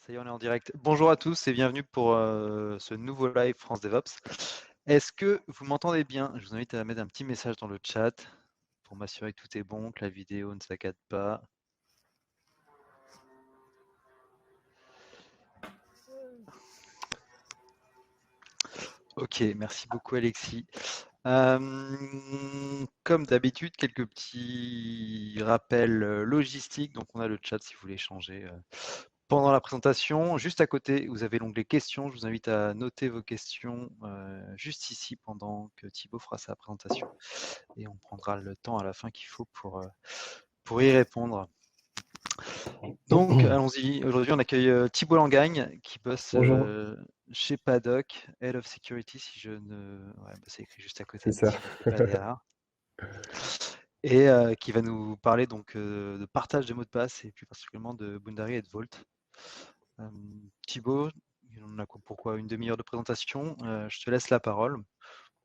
Ça y est, on est en direct. Bonjour à tous et bienvenue pour ce nouveau live France DevOps. Est-ce que vous m'entendez bien? Je vous invite à mettre un petit message dans le chat pour m'assurer que tout est bon, que la vidéo ne saccade pas. Ok, merci beaucoup Alexis. Comme d'habitude, quelques petits rappels logistiques. Donc on a le chat si vous voulez changer pendant la présentation. Juste à côté, vous avez l'onglet questions. Je vous invite à noter vos questions juste ici pendant que Thibaut fera sa présentation. Et on prendra le temps à la fin qu'il faut pour y répondre. Donc, allons-y. Aujourd'hui, on accueille Thibaut Langagne qui bosse Bonjour, chez Paddock, Head of Security, si je ne... Ouais, bah, c'est écrit juste à côté, c'est mais ça. si je ne me trompe pas derrière. Et qui va nous parler donc de partage de mots de passe et plus particulièrement de Boundary et de Vault. Thibaut, on a pourquoi une demi-heure de présentation. Je te laisse la parole.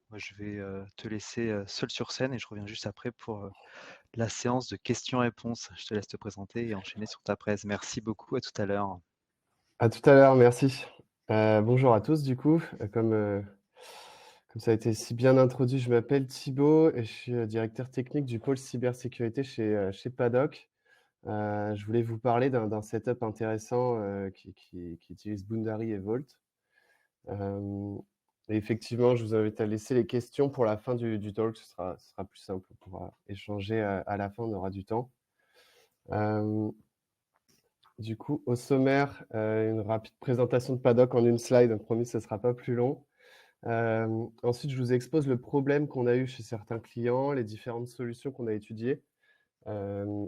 Moi, je vais te laisser seul sur scène et je reviens juste après pour la séance de questions-réponses. Je te laisse te présenter et enchaîner sur ta presse. Merci beaucoup, à tout à l'heure. À tout à l'heure, merci. Bonjour à tous, du coup. Comme ça a été si bien introduit, je m'appelle Thibaut et je suis directeur technique du pôle cybersécurité chez Paddock. Je voulais vous parler d'un setup intéressant qui utilise Boundary et Vault. Et effectivement, je vous invite à laisser les questions pour la fin du talk. Ce sera plus simple. On pourra échanger à la fin, on aura du temps. Du coup, au sommaire, une rapide présentation de Paddock en une slide. Promis, ce ne sera pas plus long. Ensuite, je vous expose le problème qu'on a eu chez certains clients, les différentes solutions qu'on a étudiées.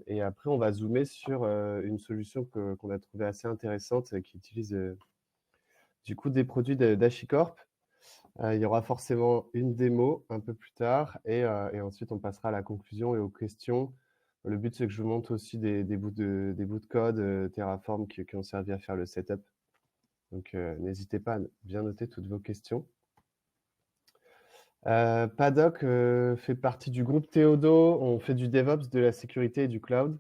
Et après, on va zoomer sur une solution qu'on a trouvée assez intéressante qui utilise du coup des produits d'HashiCorp. Il y aura forcément une démo un peu plus tard et ensuite, on passera à la conclusion et aux questions. Le but, c'est que je vous montre aussi des bouts de code Terraform qui ont servi à faire le setup. Donc, n'hésitez pas à bien noter toutes vos questions. Paddock fait partie du groupe Theodo. On fait du DevOps, de la sécurité et du cloud.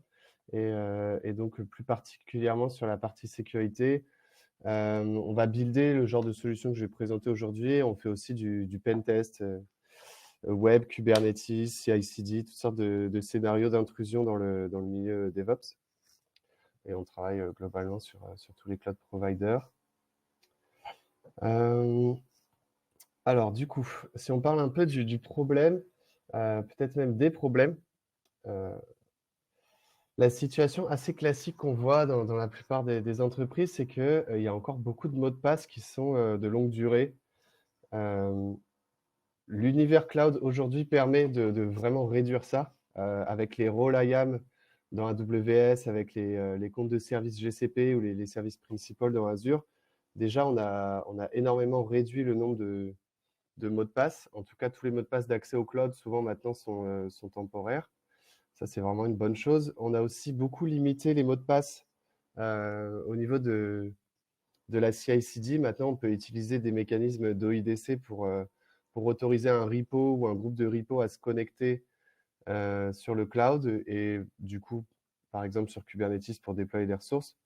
Et donc, plus particulièrement sur la partie sécurité, on va builder le genre de solution que je vais présenter aujourd'hui. On fait aussi du pen test, web, Kubernetes, CI/CD, toutes sortes de scénarios d'intrusion dans le milieu DevOps. Et on travaille globalement sur tous les cloud providers. Alors, du coup, si on parle un peu du problème, peut-être même des problèmes, la situation assez classique qu'on voit dans la plupart des entreprises, c'est qu'il y a encore beaucoup de mots de passe qui sont de longue durée. L'univers cloud aujourd'hui permet de vraiment réduire ça avec les rôles IAM dans AWS, avec les comptes de services GCP ou les services principaux dans Azure. Déjà, on a énormément réduit le nombre de mots de passe. En tout cas, tous les mots de passe d'accès au cloud, souvent maintenant, sont temporaires. Ça, c'est vraiment une bonne chose. On a aussi beaucoup limité les mots de passe au niveau de la CI/CD. Maintenant, on peut utiliser des mécanismes d'OIDC pour autoriser un repo ou un groupe de repos à se connecter sur le cloud et du coup, par exemple, sur Kubernetes pour déployer des ressources.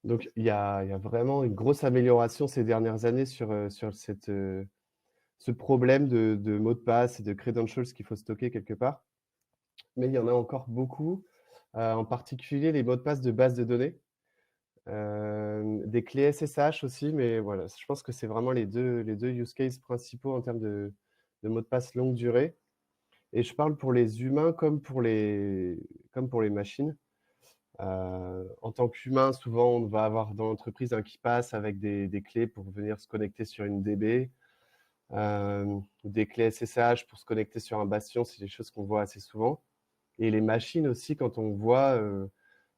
Donc, il y a vraiment une grosse amélioration ces dernières années sur ce problème de mots de passe et de credentials qu'il faut stocker quelque part. Mais il y en a encore beaucoup, en particulier les mots de passe de base de données. Des clés SSH aussi, mais voilà, je pense que c'est vraiment les deux use cases principaux en termes de mots de passe longue durée. Et je parle pour les humains comme pour les machines. En tant qu'humain, souvent, on va avoir dans l'entreprise un qui passe avec des clés pour venir se connecter sur une DB, des clés SSH pour se connecter sur un bastion, c'est des choses qu'on voit assez souvent. Et les machines aussi, quand on voit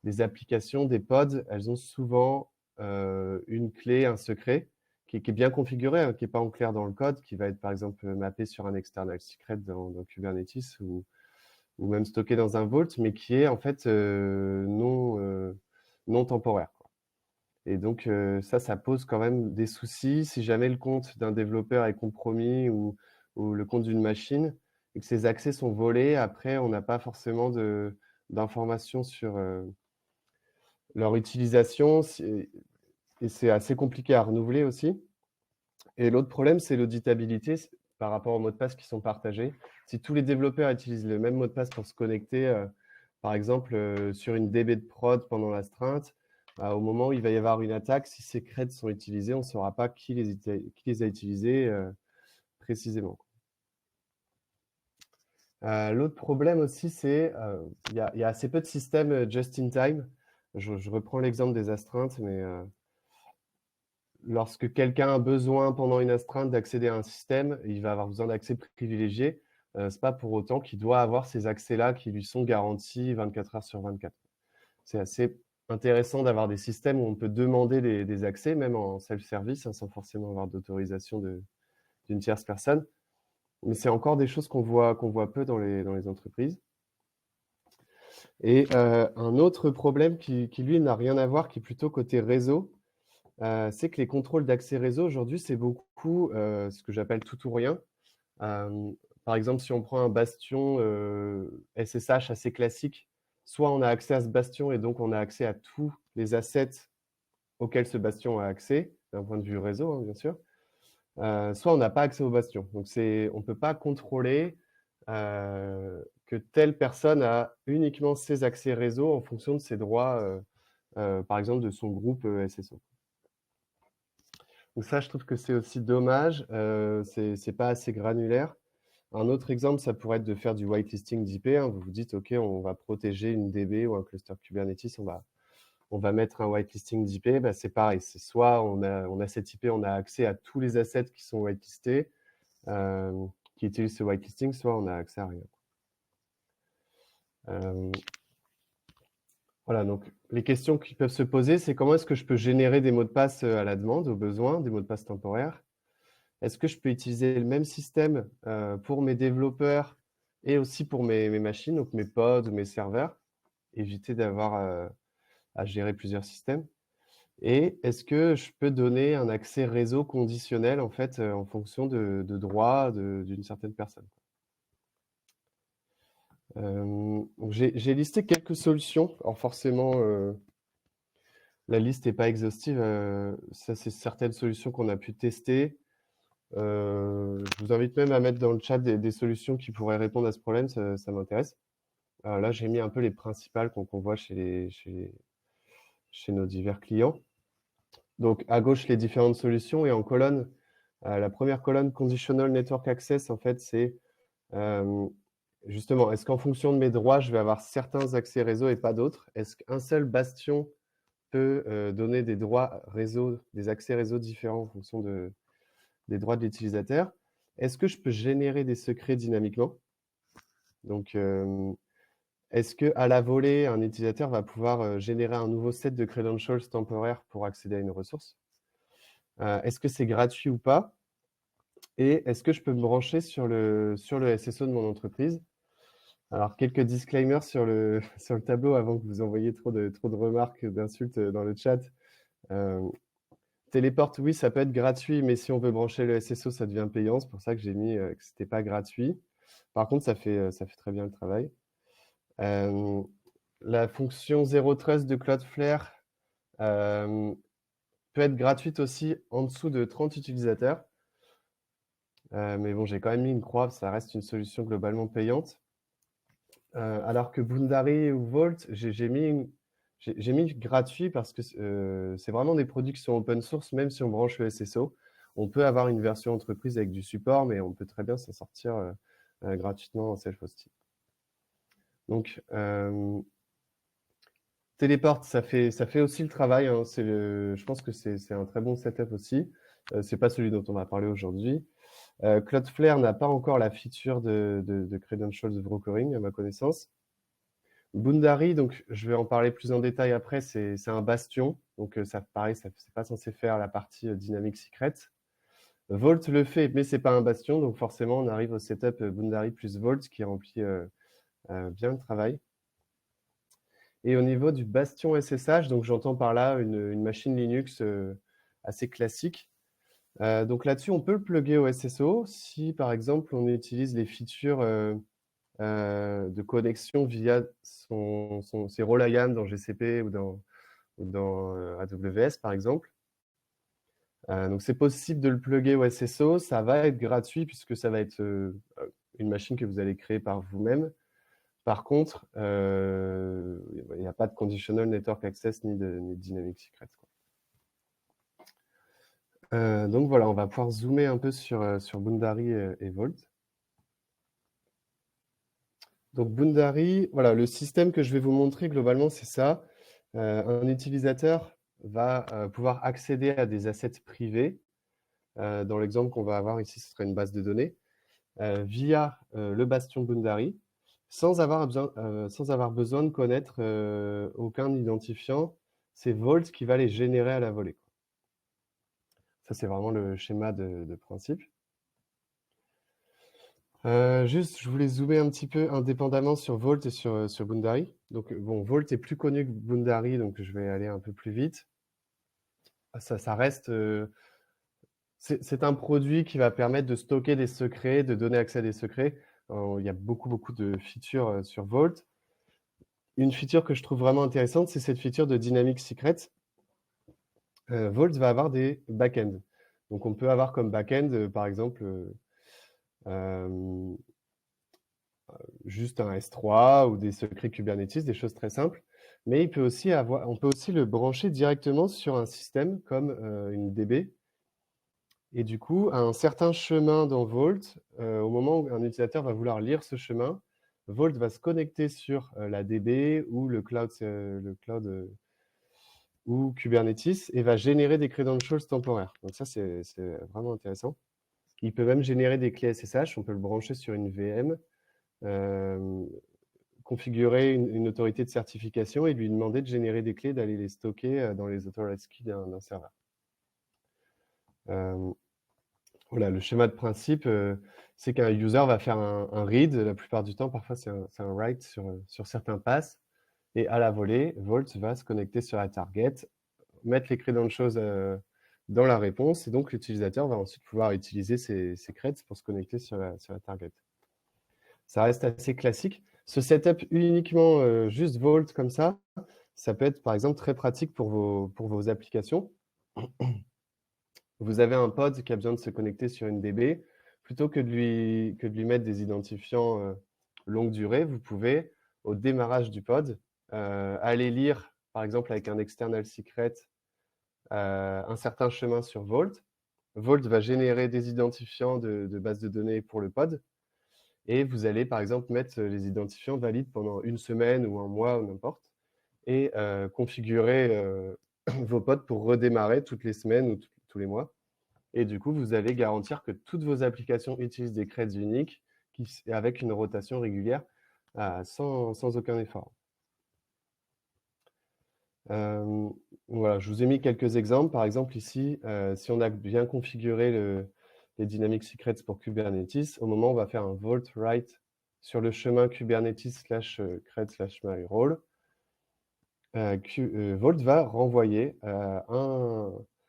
des applications, des pods, elles ont souvent une clé, un secret qui est bien configuré, hein, qui n'est pas en clair dans le code, qui va être par exemple mappé sur un external secret dans Kubernetes ou même stocké dans un vault, mais qui est en fait non temporaire, quoi. Et donc ça pose quand même des soucis si jamais le compte d'un développeur est compromis ou le compte d'une machine et que ces accès sont volés. Après, on n'a pas forcément d'informations sur leur utilisation. et c'est assez compliqué à renouveler aussi. Et l'autre problème, c'est l'auditabilité par rapport aux mots de passe qui sont partagés. Si tous les développeurs utilisent le même mot de passe pour se connecter, par exemple, sur une DB de prod pendant l'astreinte, au moment où il va y avoir une attaque, si ces creds sont utilisés, on ne saura pas qui les a utilisés précisément. L'autre problème aussi, c'est qu'il y a assez peu de systèmes just-in-time. Je reprends l'exemple des astreintes, mais lorsque quelqu'un a besoin pendant une astreinte d'accéder à un système, il va avoir besoin d'accès privilégié. Ce n'est pas pour autant qu'il doit avoir ces accès-là qui lui sont garantis 24 heures sur 24. C'est assez intéressant d'avoir des systèmes où on peut demander des accès, même en self-service, hein, sans forcément avoir d'autorisation d'une tierce personne. Mais c'est encore des choses qu'on voit peu dans les entreprises. Et un autre problème qui, lui, n'a rien à voir, qui est plutôt côté réseau, c'est que les contrôles d'accès réseau, aujourd'hui, c'est beaucoup ce que j'appelle tout ou rien. Par exemple, si on prend un bastion SSH assez classique, soit on a accès à ce bastion et donc on a accès à tous les assets auxquels ce bastion a accès, d'un point de vue réseau, hein, bien sûr, soit on n'a pas accès au bastion. Donc, on ne peut pas contrôler que telle personne a uniquement ses accès réseau en fonction de ses droits, par exemple, de son groupe SSO. Donc ça, je trouve que c'est aussi dommage, c'est pas assez granulaire. Un autre exemple, ça pourrait être de faire du whitelisting d'IP. Hein. Vous vous dites, OK, on va protéger une DB ou un cluster Kubernetes, on va mettre un whitelisting d'IP. Bah, c'est pareil, c'est soit on a cette IP, on a accès à tous les assets qui sont whitelistés, qui utilisent ce whitelisting, soit on a accès à rien. Voilà, donc les questions qui peuvent se poser, c'est comment est-ce que je peux générer des mots de passe à la demande, au besoin, des mots de passe temporaires? Est-ce que je peux utiliser le même système pour mes développeurs et aussi pour mes machines, donc mes pods ou mes serveurs, éviter d'avoir à gérer plusieurs systèmes? Et est-ce que je peux donner un accès réseau conditionnel en fait en fonction de droits d'une certaine personne? J'ai listé quelques solutions. Alors forcément, la liste n'est pas exhaustive. Ça, c'est certaines solutions qu'on a pu tester. Je vous invite même à mettre dans le chat des solutions qui pourraient répondre à ce problème, ça m'intéresse. Là, j'ai mis un peu les principales qu'on voit chez nos divers clients. Donc, à gauche, les différentes solutions et en colonne, la première colonne, Conditional Network Access, en fait, c'est justement, est-ce qu'en fonction de mes droits, je vais avoir certains accès réseau et pas d'autres? Est-ce qu'un seul bastion peut donner des droits réseau, des accès réseau différents en fonction des droits de l'utilisateur? Est-ce que je peux générer des secrets dynamiquement? Donc, est-ce qu'à la volée, un utilisateur va pouvoir générer un nouveau set de credentials temporaires pour accéder à une ressource? Est-ce que c'est gratuit ou pas? Et est-ce que je peux me brancher sur le SSO de mon entreprise? Alors, quelques disclaimers sur le tableau avant que vous envoyiez trop de remarques, d'insultes dans le chat. Téléport, oui, ça peut être gratuit, mais si on veut brancher le SSO, ça devient payant. C'est pour ça que j'ai mis que ce n'était pas gratuit. Par contre, ça fait très bien le travail. La fonction Zero Trust de Cloudflare peut être gratuite aussi en dessous de 30 utilisateurs. Mais bon, j'ai quand même mis une croix, ça reste une solution globalement payante. Alors que Boundary ou Vault, j'ai mis gratuit parce que c'est vraiment des produits qui sont open source, même si on branche le SSO. On peut avoir une version entreprise avec du support, mais on peut très bien s'en sortir gratuitement en self-hosting. Donc, Téléport, ça fait aussi le travail. Hein. Je pense que c'est un très bon setup aussi. C'est pas celui dont on va parler aujourd'hui. Cloudflare n'a pas encore la feature de credentials brokering, à ma connaissance. Boundary, donc je vais en parler plus en détail après, c'est un bastion. Donc ça, pareil, c'est pas censé faire la partie dynamic secret. Vault le fait, mais c'est pas un bastion. Donc forcément, on arrive au setup Boundary plus Vault qui remplit bien le travail. Et au niveau du bastion SSH, donc j'entends par là une machine Linux assez classique. Donc là-dessus, on peut le plugger au SSO si, par exemple, on utilise les features de connexion via ses rôles IAM dans GCP ou dans AWS, par exemple. Donc, c'est possible de le plugger au SSO. Ça va être gratuit puisque ça va être une machine que vous allez créer par vous-même. Par contre, il n'y a pas de Conditional Network Access ni de Dynamic Secrets, quoi. Donc voilà, on va pouvoir zoomer un peu sur Boundary et Vault. Donc Boundary, voilà, le système que je vais vous montrer globalement, c'est ça. Un utilisateur va pouvoir accéder à des assets privés. Dans l'exemple qu'on va avoir ici, ce sera une base de données, via le bastion Boundary, sans avoir besoin de connaître aucun identifiant. C'est Vault qui va les générer à la volée, quoi. Ça, c'est vraiment le schéma de principe. Juste, je voulais zoomer un petit peu indépendamment sur Vault et sur Boundary. Donc, bon, Vault est plus connu que Boundary, donc je vais aller un peu plus vite. Ça reste... c'est un produit qui va permettre de stocker des secrets, de donner accès à des secrets. Il y a beaucoup de features sur Vault. Une feature que je trouve vraiment intéressante, c'est cette feature de Dynamic Secrets. Vault va avoir des backends. Donc, on peut avoir comme backend, par exemple, juste un S3 ou des secrets Kubernetes, des choses très simples. Mais on peut aussi le brancher directement sur un système comme une DB. Et du coup, un certain chemin dans Vault, au moment où un utilisateur va vouloir lire ce chemin, Vault va se connecter sur la DB ou le cloud ou Kubernetes et va générer des credentials temporaires. Donc ça, c'est vraiment intéressant. Il peut même générer des clés SSH. On peut le brancher sur une VM, configurer une autorité de certification et lui demander de générer des clés, d'aller les stocker dans les authorized keys d'un serveur. Voilà, le schéma de principe, c'est qu'un user va faire un read la plupart du temps. Parfois, c'est un write sur certains passes. Et à la volée, Vault va se connecter sur la target, mettre les credentials dans la réponse. Et donc, l'utilisateur va ensuite pouvoir utiliser ces creds pour se connecter sur la target. Ça reste assez classique. Ce setup uniquement juste Vault comme ça peut être par exemple très pratique pour vos applications. Vous avez un pod qui a besoin de se connecter sur une DB. Plutôt que de lui mettre des identifiants longue durée, vous pouvez, au démarrage du pod, aller lire, par exemple avec un external secret, un certain chemin sur Vault. Vault va générer des identifiants de base de données pour le pod. Et vous allez, par exemple, mettre les identifiants valides pendant une semaine ou un mois ou n'importe, et configurer vos pods pour redémarrer toutes les semaines ou tous les mois. Et du coup, vous allez garantir que toutes vos applications utilisent des creds uniques avec une rotation régulière sans aucun effort. Voilà, je vous ai mis quelques exemples. Par exemple, ici, si on a bien configuré les Dynamic Secrets pour Kubernetes, au moment où on va faire un Vault write sur le chemin Kubernetes/cred/myrole, Vault va renvoyer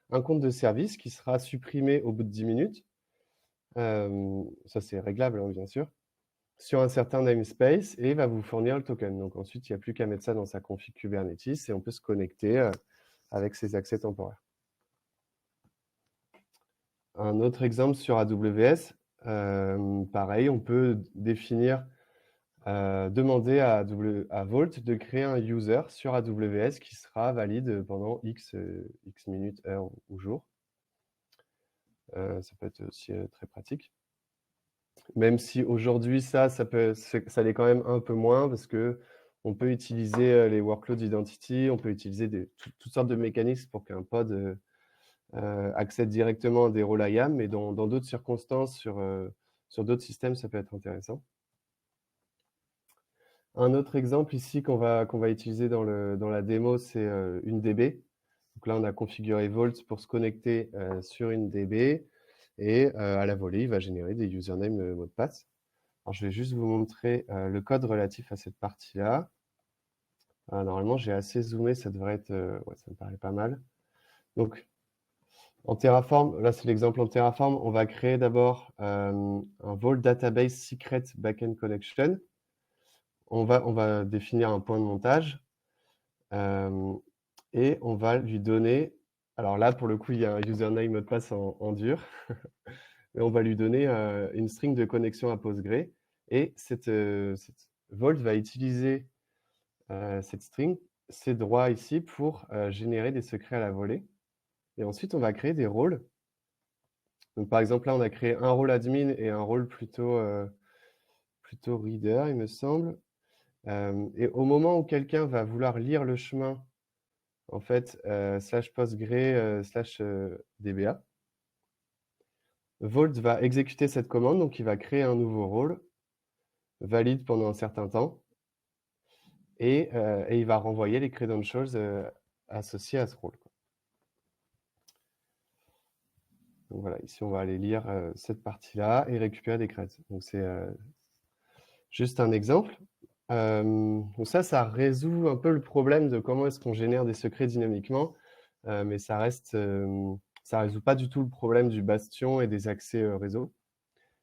un compte de service qui sera supprimé au bout de 10 minutes. Ça, c'est réglable, hein, bien sûr, sur un certain namespace et va vous fournir le token. Donc ensuite, il n'y a plus qu'à mettre ça dans sa config Kubernetes et on peut se connecter avec ses accès temporaires. Un autre exemple sur AWS, pareil, on peut définir, demander à Vault de créer un user sur AWS qui sera valide pendant X minutes, heures ou jours. Ça peut être aussi très pratique. Même si aujourd'hui, ça l'est quand même un peu moins parce que on peut utiliser les workload identity, on peut utiliser toutes sortes de mécanismes pour qu'un pod accède directement à des rôles IAM, mais dans d'autres circonstances, sur d'autres systèmes, ça peut être intéressant. Un autre exemple ici qu'on va utiliser dans la démo, c'est une DB. Donc là, on a configuré Vault pour se connecter sur une DB et à la volée, il va générer des usernames, mots de passe. Alors, je vais juste vous montrer le code relatif à cette partie-là. Normalement, j'ai assez zoomé, ça devrait être... ouais, ça me paraît pas mal. Donc, en Terraform, là c'est l'exemple en Terraform, on va créer d'abord un Vault Database Secret Backend Connection. On va définir un point de montage et on va lui donner Alors là, pour le coup, il y a un username mot de passe en dur. Et on va lui donner une string de connexion à Postgre. Et cette Vault va utiliser cette string, ces droits ici, pour générer des secrets à la volée. Et ensuite, on va créer des rôles. Donc, par exemple, là, on a créé un rôle admin et un rôle plutôt reader, il me semble. Et au moment où quelqu'un va vouloir lire le chemin, en fait, /postgre /dba, Vault va exécuter cette commande, donc il va créer un nouveau rôle, valide pendant un certain temps, et il va renvoyer les credentials associés à ce rôle. Donc voilà, ici on va aller lire cette partie-là et récupérer des creds. Donc c'est juste un exemple. Donc ça résout un peu le problème de comment est-ce qu'on génère des secrets dynamiquement, mais ça résout pas du tout le problème du bastion et des accès réseau.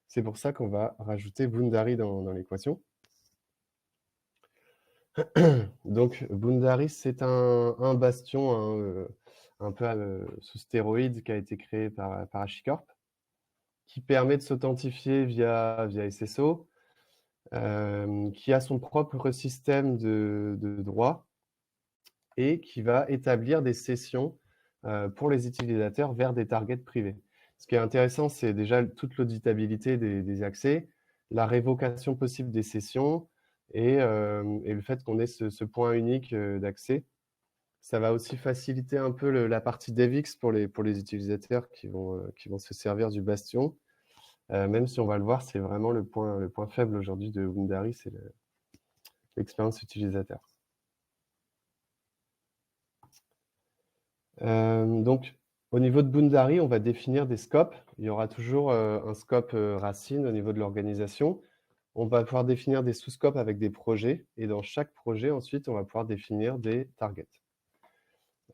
C'est pour ça qu'on va rajouter Boundary dans l'équation. Donc Boundary, c'est un bastion un peu sous stéroïde qui a été créé par HashiCorp, qui permet de s'authentifier via SSO, qui a son propre système de droits et qui va établir des sessions pour les utilisateurs vers des targets privés. Ce qui est intéressant, c'est déjà toute l'auditabilité des accès, la révocation possible des sessions et le fait qu'on ait ce point unique d'accès. Ça va aussi faciliter un peu la partie DevX pour les utilisateurs qui vont se servir du bastion. Même si on va le voir, c'est vraiment le point faible aujourd'hui de Boundary, c'est l'expérience utilisateur. Donc, au niveau de Boundary, on va définir des scopes. Il y aura toujours un scope racine au niveau de l'organisation. On va pouvoir définir des sous-scopes avec des projets. Et dans chaque projet, ensuite, on va pouvoir définir des targets.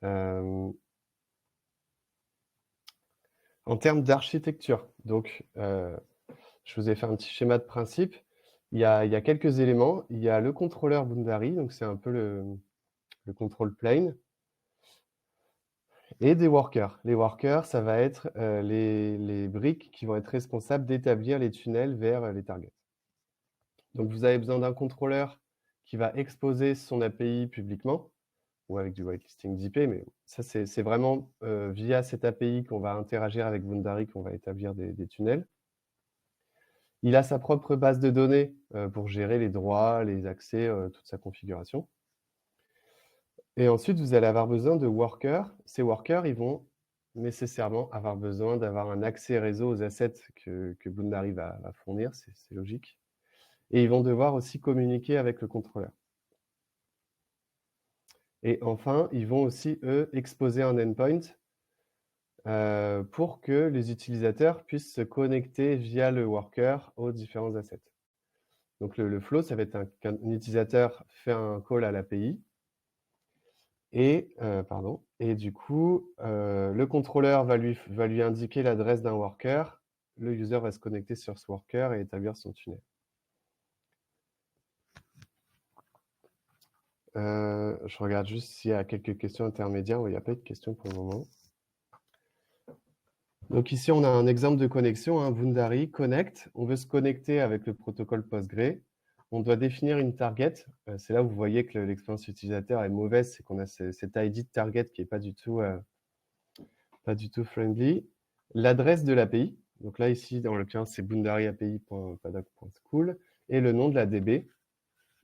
En termes d'architecture, donc, je vous ai fait un petit schéma de principe. Il y a quelques éléments. Il y a le contrôleur Boundary, donc c'est un peu le control plane. Et des workers. Les workers, ça va être les briques qui vont être responsables d'établir les tunnels vers les targets. Donc, vous avez besoin d'un contrôleur qui va exposer son API publiquement, ou avec du whitelisting d'IP, mais ça, c'est vraiment via cette API qu'on va interagir avec Boundary, qu'on va établir des tunnels. Il a sa propre base de données pour gérer les droits, les accès, toute sa configuration. Et ensuite, vous allez avoir besoin de workers. Ces workers, ils vont nécessairement avoir besoin d'avoir un accès réseau aux assets que Boundary va fournir, c'est logique. Et ils vont devoir aussi communiquer avec le contrôleur. Et enfin, ils vont aussi, eux, exposer un endpoint pour que les utilisateurs puissent se connecter via le worker aux différents assets. Donc le flow, ça va être qu'un utilisateur fait un call à l'API, et du coup, le contrôleur va lui indiquer l'adresse d'un worker, le user va se connecter sur ce worker et établir son tunnel. Je regarde juste s'il y a quelques questions intermédiaires. Il n'y a pas de questions pour le moment. Donc ici, on a un exemple de connexion, Boundary Connect. On veut se connecter avec le protocole Postgre. On doit définir une target. C'est là où vous voyez que l'expérience utilisateur est mauvaise, c'est qu'on a cet ID de target qui n'est pas du tout friendly. L'adresse de l'API. Donc là, ici, dans l'occurrence, c'est boundary-api.paddock.school et le nom de la DB.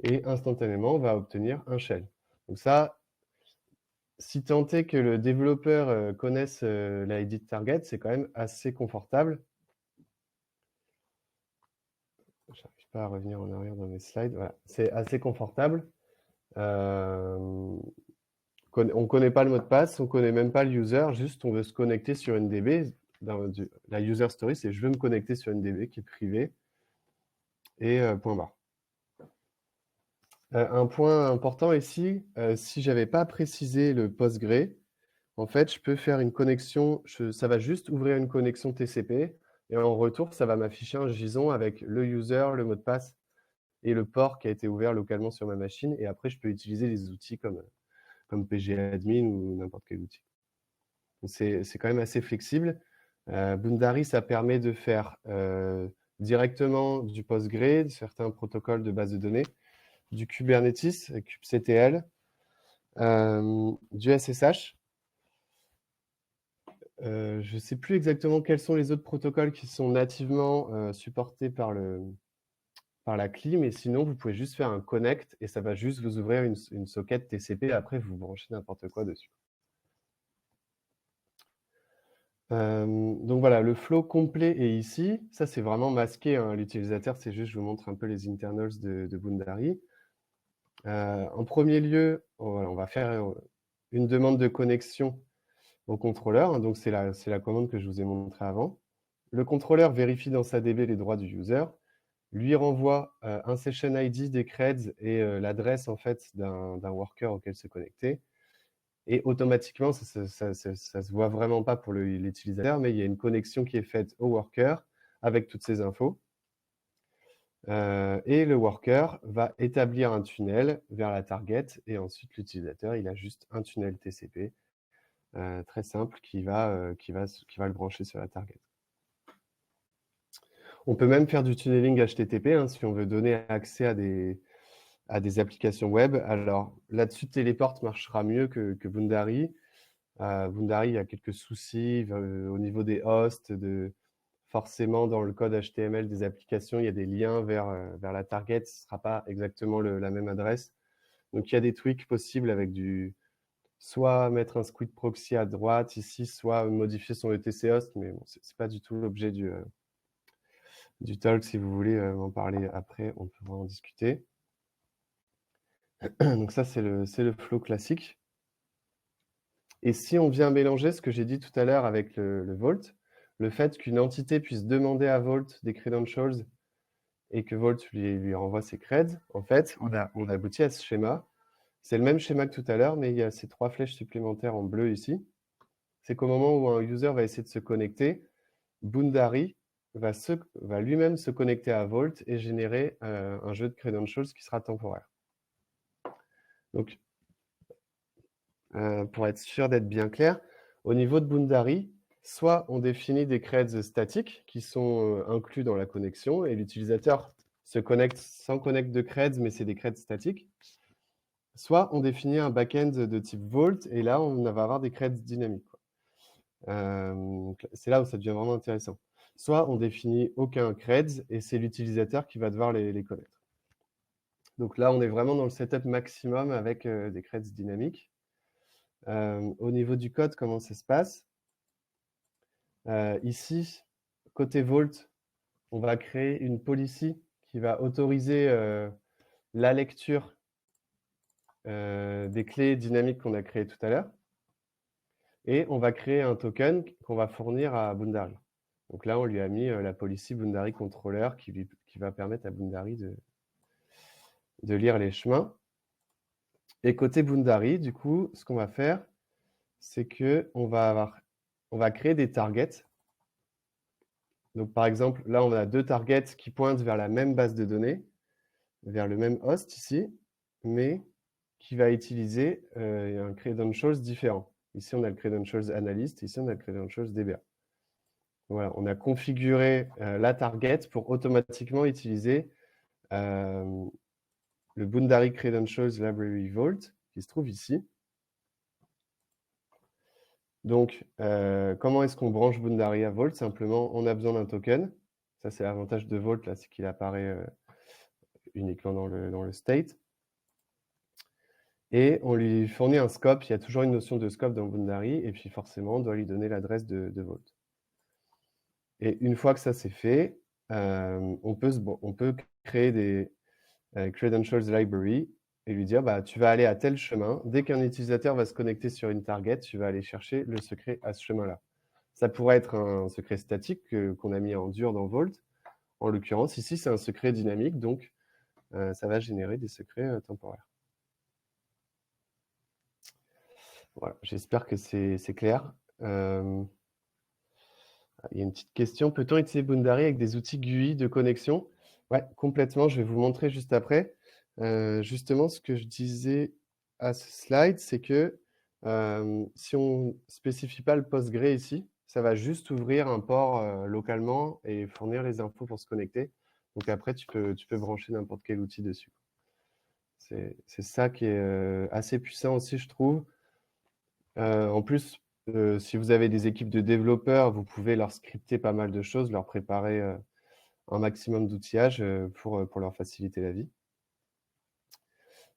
Et instantanément, on va obtenir un shell. Donc ça, si tant est que le développeur connaisse l'ID de target, c'est quand même assez confortable. Je n'arrive pas à revenir en arrière dans mes slides. Voilà, c'est assez confortable. On ne connaît pas le mot de passe, on ne connaît même pas le user, juste on veut se connecter sur une DB. La user story, c'est je veux me connecter sur une DB qui est privée et point barre. Un point important ici, si je n'avais pas précisé le Postgre, en fait, je peux faire une connexion, ça va juste ouvrir une connexion TCP, et en retour, ça va m'afficher un JSON avec le user, le mot de passe et le port qui a été ouvert localement sur ma machine. Et après, je peux utiliser des outils comme PGAdmin ou n'importe quel outil. C'est quand même assez flexible. Boundary, ça permet de faire directement du Postgre, certains protocoles de base de données, du Kubernetes, kubectl, du SSH. Je ne sais plus exactement quels sont les autres protocoles qui sont nativement supportés par la CLI, mais sinon, vous pouvez juste faire un connect et ça va juste vous ouvrir une socket TCP. Après, vous branchez n'importe quoi dessus. Donc voilà, le flow complet est ici. Ça, c'est vraiment masqué, hein. L'utilisateur, c'est juste, je vous montre un peu les internals de Boundary. En premier lieu, voilà, on va faire une demande de connexion au contrôleur. Donc, c'est la commande que je vous ai montrée avant. Le contrôleur vérifie dans sa DB les droits du user, lui renvoie un session ID des creds et l'adresse en fait d'un worker auquel se connecter. Et automatiquement, ça ne se voit vraiment pas pour l'utilisateur, mais il y a une connexion qui est faite au worker avec toutes ces infos. Et le worker va établir un tunnel vers la target et ensuite l'utilisateur, il a juste un tunnel TCP très simple qui va le brancher sur la target. On peut même faire du tunneling HTTP hein, si on veut donner accès à des applications web. Alors là-dessus, Teleport marchera mieux que Boundary. Boundary, il y a quelques soucis au niveau des hosts, forcément dans le code HTML des applications, il y a des liens vers la target, ce ne sera pas exactement la même adresse. Donc il y a des tweaks possibles avec soit mettre un squid proxy à droite ici, soit modifier son etc host, mais bon, ce n'est pas du tout l'objet du talk. Si vous voulez m'en parler après, on pourra en discuter. Donc ça, c'est le flow classique. Et si on vient mélanger ce que j'ai dit tout à l'heure avec le Vault, le fait qu'une entité puisse demander à Vault des credentials et que Vault lui renvoie ses creds, en fait, on aboutit à ce schéma. C'est le même schéma que tout à l'heure, mais il y a ces 3 flèches supplémentaires en bleu ici. C'est qu'au moment où un user va essayer de se connecter, Boundary va lui-même se connecter à Vault et générer un jeu de credentials qui sera temporaire. Donc, pour être sûr d'être bien clair, au niveau de Boundary, soit on définit des creds statiques qui sont inclus dans la connexion et l'utilisateur se connecte sans connect de creds, mais c'est des creds statiques. Soit on définit un backend de type Vault et là, on va avoir des creds dynamiques. C'est là où ça devient vraiment intéressant. Soit on définit aucun creds et c'est l'utilisateur qui va devoir les connaître. Donc là, on est vraiment dans le setup maximum avec des creds dynamiques. Au niveau du code, comment ça se passe? Ici, côté Vault, on va créer une policy qui va autoriser la lecture des clés dynamiques qu'on a créées tout à l'heure. Et on va créer un token qu'on va fournir à Boundary. Donc là, on lui a mis la policy Boundary Controller qui va permettre à Boundary de lire les chemins. Et côté Boundary, du coup, ce qu'on va faire, c'est qu'on va créer des targets. Donc, par exemple, là, on a 2 targets qui pointent vers la même base de données, vers le même host ici, mais qui va utiliser un credentials différent. Ici, on a le credentials analyst, ici, on a le credentials DBA. Voilà, on a configuré la target pour automatiquement utiliser le Boundary Credentials Library Vault qui se trouve ici. Donc, comment est-ce qu'on branche Boundary à Vault? Simplement, on a besoin d'un token. Ça, c'est l'avantage de Vault, là, c'est qu'il apparaît uniquement dans le state. Et on lui fournit un scope. Il y a toujours une notion de scope dans Boundary. Et puis, forcément, on doit lui donner l'adresse de Vault. Et une fois que ça c'est fait, on peut créer des credentials library et lui dire bah, tu vas aller à tel chemin. Dès qu'un utilisateur va se connecter sur une target, tu vas aller chercher le secret à ce chemin-là. Ça pourrait être un secret statique qu'on a mis en dur dans Vault. En l'occurrence, ici, c'est un secret dynamique, donc ça va générer des secrets temporaires. Voilà, j'espère que c'est clair. Il y a une petite question. Peut-on utiliser Boundary avec des outils GUI de connexion? Ouais, complètement. Je vais vous montrer juste après. Justement, ce que je disais à ce slide, c'est que si on ne spécifie pas le Postgre ici, ça va juste ouvrir un port localement et fournir les infos pour se connecter. Donc après, tu peux brancher n'importe quel outil dessus. C'est ça qui est assez puissant aussi, je trouve. En plus, si vous avez des équipes de développeurs, vous pouvez leur scripter pas mal de choses, leur préparer un maximum d'outillage pour leur faciliter la vie.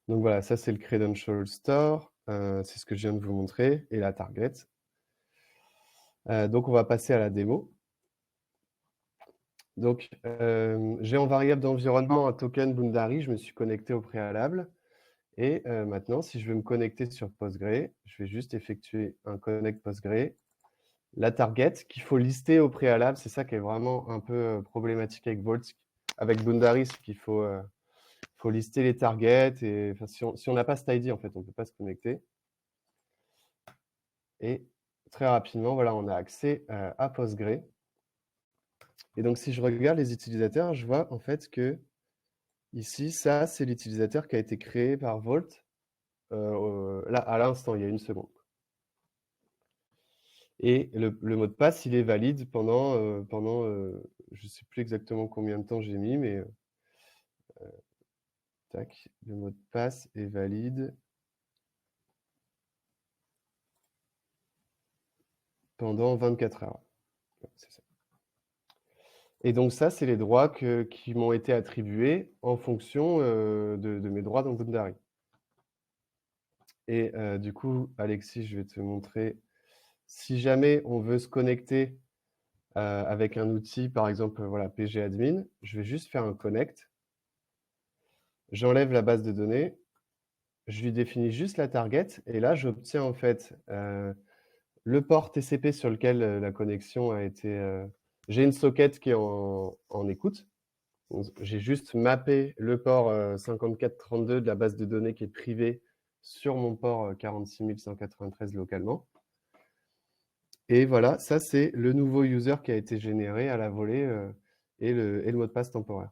Donc voilà, ça c'est le Credential Store, c'est ce que je viens de vous montrer, et la target. Donc on va passer à la démo. Donc j'ai en variable d'environnement un token Boundary, je me suis connecté au préalable. Et maintenant, si je veux me connecter sur Postgre, je vais juste effectuer un connect Postgre. La target qu'il faut lister au préalable, c'est ça qui est vraiment un peu problématique avec Vault. Avec Boundary, c'est qu'il faut lister les targets. Et, si on n'a pas cet ID, en fait, on ne peut pas se connecter. Et très rapidement, voilà, on a accès à Postgre. Et donc, si je regarde les utilisateurs, je vois en fait que ici, ça, c'est l'utilisateur qui a été créé par Vault là, à l'instant, il y a une seconde. Et le mot de passe, il est valide pendant je ne sais plus exactement combien de temps j'ai mis, mais tac, le mot de passe est valide pendant 24 heures. C'est ça. Et donc ça, c'est les droits qui m'ont été attribués en fonction de mes droits dans Boundary. Et du coup, Alexis, je vais te montrer, si jamais on veut se connecter avec un outil, par exemple, voilà, pgadmin, je vais juste faire un connect. J'enlève la base de données, je lui définis juste la target, et là, j'obtiens en fait le port TCP sur lequel la connexion a été... j'ai une socket qui est en écoute. J'ai juste mappé le port 5432 de la base de données qui est privée sur mon port 46193 localement. Et voilà, ça c'est le nouveau user qui a été généré à la volée et le mot de passe temporaire.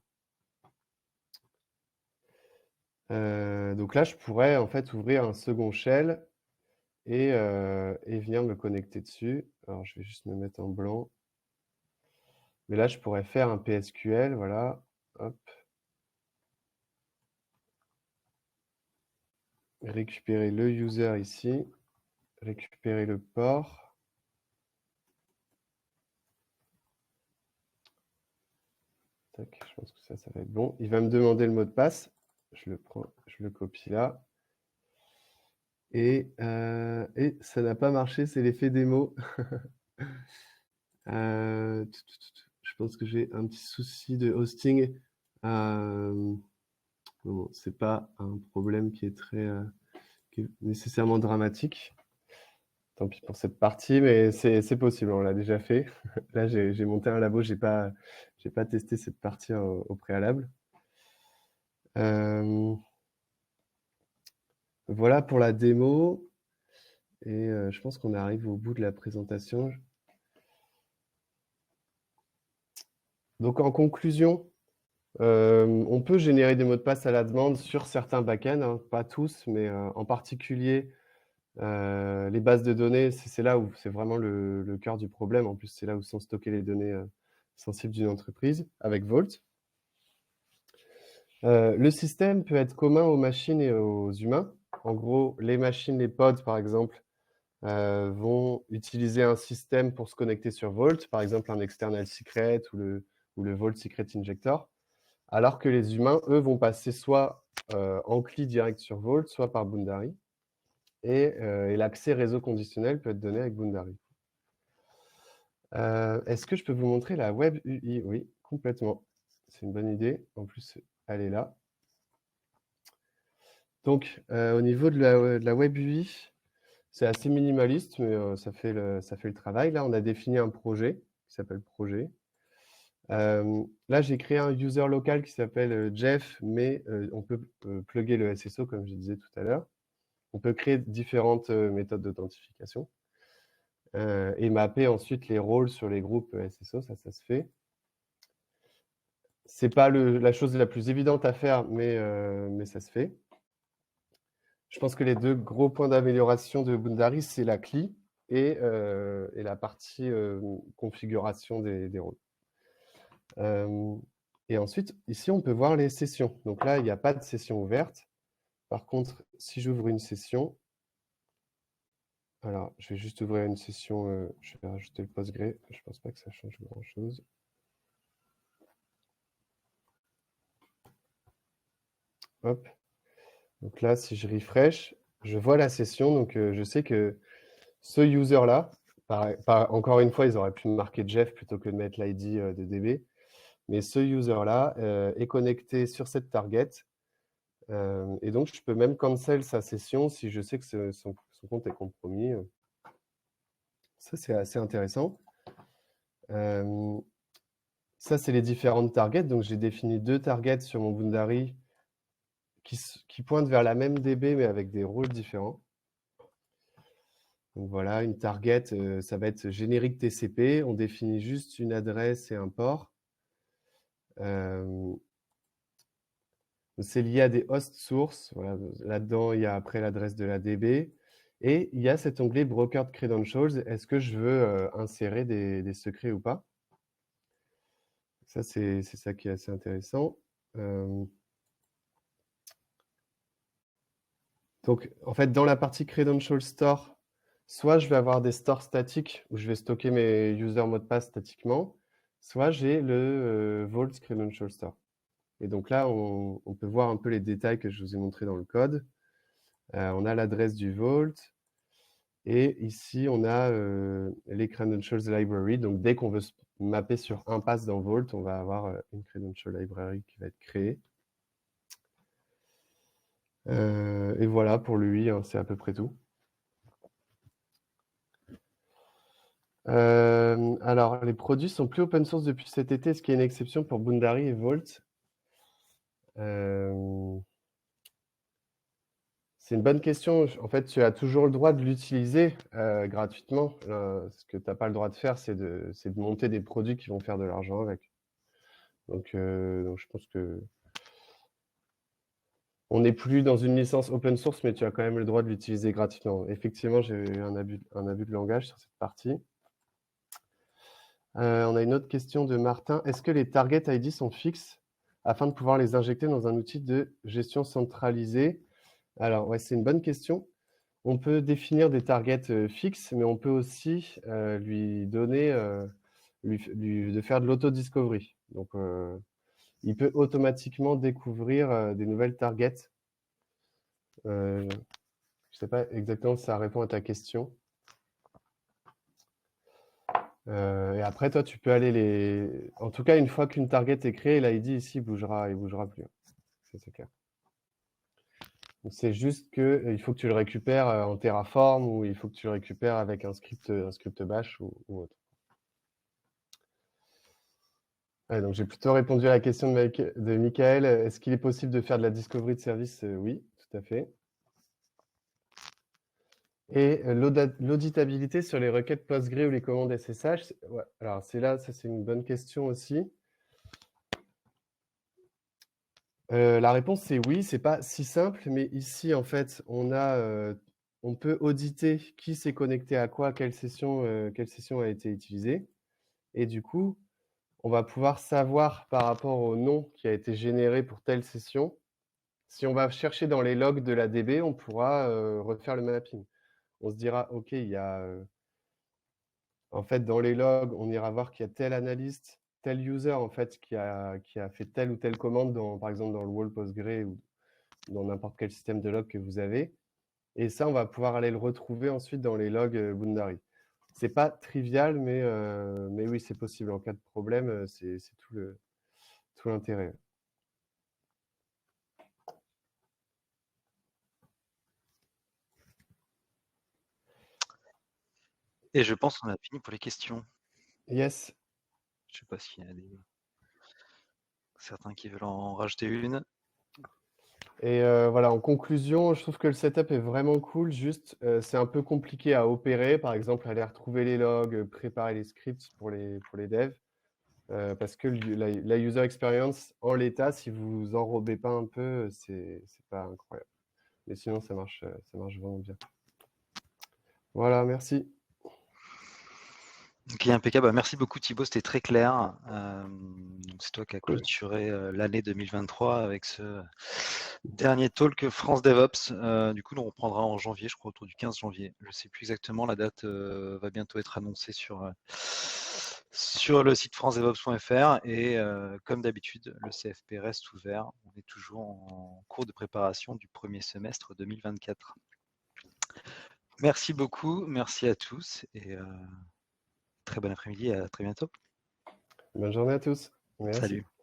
Donc là, je pourrais en fait ouvrir un second shell et venir me connecter dessus. Alors, je vais juste me mettre en blanc. Mais là, je pourrais faire un PSQL, voilà. Hop. Récupérer le user ici. Récupérer le port. Tac, je pense que ça va être bon. Il va me demander le mot de passe. Je le prends, je le copie là. Et ça n'a pas marché, c'est l'effet démo. Je pense que j'ai un petit souci de hosting. Bon, c'est pas un problème qui est nécessairement dramatique. Tant pis pour cette partie, mais c'est possible, on l'a déjà fait. Là, j'ai monté un labo, j'ai pas testé cette partie au préalable. Voilà pour la démo. Et je pense qu'on arrive au bout de la présentation. Donc, en conclusion, on peut générer des mots de passe à la demande sur certains backends, hein, pas tous, mais en particulier les bases de données, c'est là où c'est vraiment le cœur du problème. En plus, c'est là où sont stockées les données sensibles d'une entreprise avec Vault. Le système peut être commun aux machines et aux humains. En gros, les machines, les pods, par exemple, vont utiliser un système pour se connecter sur Vault, par exemple un external secret ou le Vault Secret Injector, alors que les humains, eux, vont passer soit en CLI direct sur Vault, soit par Boundary. Et l'accès réseau conditionnel peut être donné avec Boundary. Est-ce que je peux vous montrer la Web UI? Oui, complètement. C'est une bonne idée. En plus, elle est là. Donc, au niveau de la Web UI, c'est assez minimaliste, mais ça fait le travail. Là, on a défini un projet qui s'appelle projet. Là, j'ai créé un user local qui s'appelle Jeff, mais on peut plugger le SSO, comme je disais tout à l'heure. On peut créer différentes méthodes d'authentification et mapper ensuite les rôles sur les groupes SSO, ça se fait. C'est pas la chose la plus évidente à faire, mais ça se fait. Je pense que les deux gros points d'amélioration de Boundary, c'est la CLI et la partie configuration des rôles. Et ensuite, ici, on peut voir les sessions. Donc là, il n'y a pas de session ouverte. Par contre, si j'ouvre une session, alors je vais juste ouvrir une session, je vais rajouter le Postgre. Je ne pense pas que ça change grand-chose. Hop. Donc là, si je refresh, je vois la session. Donc je sais que ce user-là, encore une fois, ils auraient pu marquer Jeff plutôt que de mettre l'ID de DB. Mais ce user-là est connecté sur cette target. Et donc, je peux même cancel sa session si je sais que son compte est compromis. Ça, c'est assez intéressant. Ça, c'est les différentes targets. Donc, j'ai défini 2 targets sur mon Boundary qui pointent vers la même DB, mais avec des rôles différents. Donc voilà, une target, ça va être générique TCP. On définit juste une adresse et un port. C'est lié à des hosts sources. Voilà, là-dedans, il y a après l'adresse de la DB. Et il y a cet onglet Brokered Credentials. Est-ce que je veux insérer des secrets ou pas? Ça, c'est ça qui est assez intéressant. Donc, en fait, dans la partie Credential Store, soit je vais avoir des stores statiques où je vais stocker mes user mots de passe statiquement, soit j'ai le Vault Credential Store. Et donc là, on peut voir un peu les détails que je vous ai montrés dans le code. On a l'adresse du Vault. Et ici, on a les Credentials Library. Donc, dès qu'on veut se mapper sur un pass dans Vault, on va avoir une Credential Library qui va être créée. Et voilà, pour lui, hein, c'est à peu près tout. Alors, les produits sont plus open source depuis cet été, ce qui est une exception pour Boundary et Vault. C'est une bonne question. En fait, tu as toujours le droit de l'utiliser gratuitement. Ce que tu n'as pas le droit de faire, c'est de monter des produits qui vont faire de l'argent avec. Donc, je pense que on n'est plus dans une licence open source, mais tu as quand même le droit de l'utiliser gratuitement. Effectivement, j'ai eu un abus de langage sur cette partie. On a une autre question de Martin. Est-ce que les target ID sont fixes afin de pouvoir les injecter dans un outil de gestion centralisée? Alors, ouais, c'est une bonne question. On peut définir des targets fixes, mais on peut aussi lui donner, de faire de l'auto-discovery. Donc, il peut automatiquement découvrir des nouvelles targets. Je ne sais pas exactement si ça répond à ta question. Et après, toi, tu peux aller les... En tout cas, une fois qu'une target est créée, l'ID ici il bougera plus. Ça, c'est clair. C'est juste qu'il faut que tu le récupères en Terraform ou il faut que tu le récupères avec un script bash ou autre. Ouais, donc j'ai plutôt répondu à la question de Michael. Est-ce qu'il est possible de faire de la discovery de service? Oui, tout à fait. Et l'auditabilité sur les requêtes PostgreSQL ou les commandes SSH, ouais, alors ça c'est une bonne question aussi. La réponse c'est oui, c'est pas si simple, mais ici en fait on peut auditer qui s'est connecté à quoi, quelle session a été utilisée. Et du coup, on va pouvoir savoir par rapport au nom qui a été généré pour telle session. Si on va chercher dans les logs de la DB, on pourra refaire le mapping. On se dira, OK, il y a en fait dans les logs, on ira voir qu'il y a tel analyste, tel user en fait qui a fait telle ou telle commande par exemple dans le wall Postgre ou dans n'importe quel système de log que vous avez. Et ça, on va pouvoir aller le retrouver ensuite dans les logs Boundary. C'est pas trivial, mais oui, c'est possible. En cas de problème, c'est tout l'intérêt. Et je pense qu'on a fini pour les questions. Yes. Je ne sais pas s'il y a certains qui veulent en rajouter une. Et voilà, en conclusion, je trouve que le setup est vraiment cool. Juste, c'est un peu compliqué à opérer. Par exemple, aller retrouver les logs, préparer les scripts pour les devs. Parce que la user experience, en l'état, si vous enrobez pas un peu, c'est pas incroyable. mais sinon, ça marche vraiment bien. Voilà, merci. Ok, impeccable. Bah, merci beaucoup Thibaut, c'était très clair. Donc c'est toi qui as Cool. clôturé l'année 2023 avec ce dernier talk France DevOps. Du coup, on reprendra en janvier, je crois autour du 15 janvier. Je ne sais plus exactement, la date va bientôt être annoncée sur le site francedevops.fr et comme d'habitude, le CFP reste ouvert. On est toujours en cours de préparation du premier semestre 2024. Merci beaucoup, merci à tous et très bon après-midi et à très bientôt. Bonne journée à tous. Merci. Salut.